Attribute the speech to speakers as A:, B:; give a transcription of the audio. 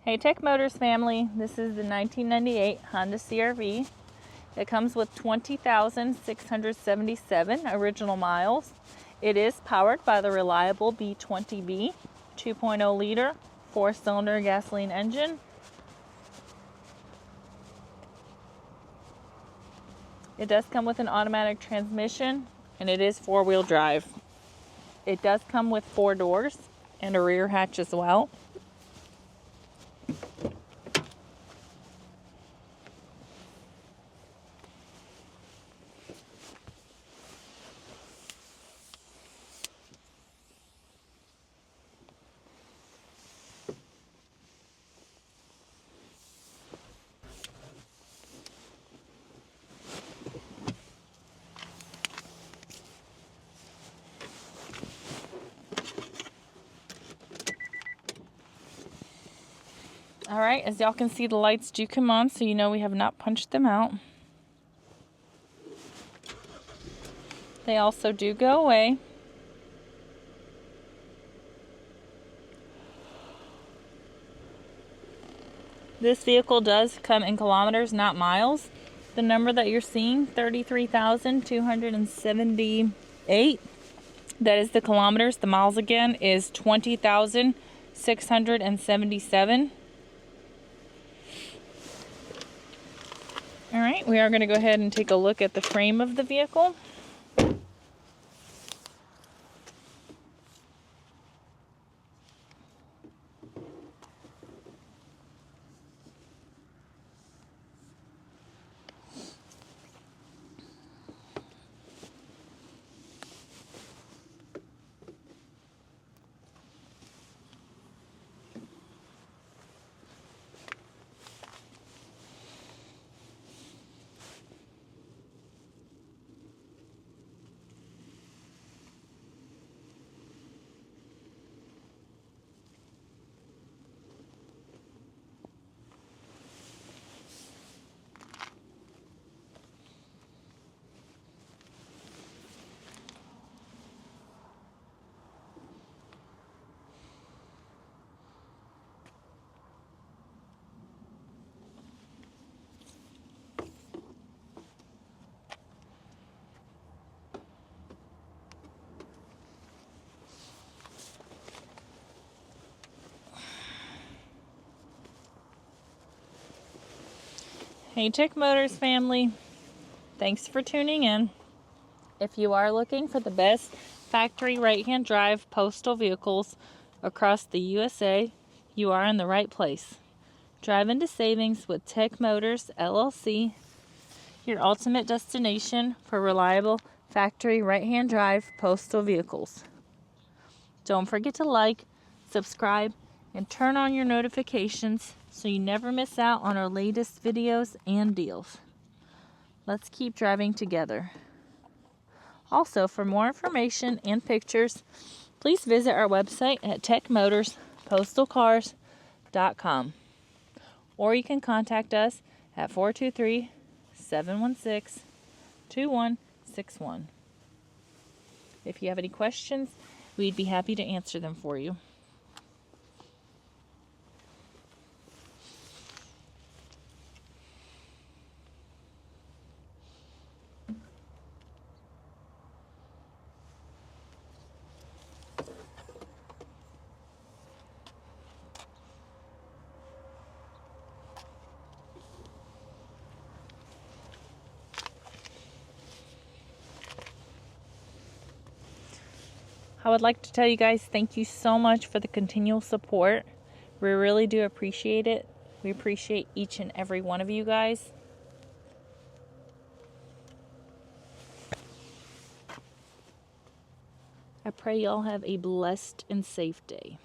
A: Hey Tech Motors family, this is the 1998 Honda CRV. It comes with 20,677 original miles. It is powered by the reliable B20B 2.0 liter 4-cylinder gasoline engine. It does come with an automatic transmission and it is 4-wheel drive. It does come with 4 doors and a rear hatch as well. All right, as y'all can see, the lights do come on, so you know we have not punched them out. They also do go away. This vehicle does come in kilometers, not miles. The number that you're seeing, 33,278, that is the kilometers. The miles again is 20,677. All right, we are going to go ahead and take a look at the frame of the vehicle. Hey Tech Motors family, thanks for tuning in. If you are looking for the best factory right-hand drive postal vehicles across the USA, you are in the right place. Drive into savings with Tech Motors LLC, your ultimate destination for reliable factory right-hand drive postal vehicles. Don't forget to like, subscribe, and turn on your notifications so you never miss out on our latest videos and deals. Let's keep driving together. Also, for more information and pictures, please visit our website at techmotorspostalcars.com, or you can contact us at 423-716-2161. If you have any questions, we'd be happy to answer them for you. I would like to tell you guys thank you so much for the continual support. We really do appreciate it. We appreciate each and every one of you guys. I pray y'all have a blessed and safe day.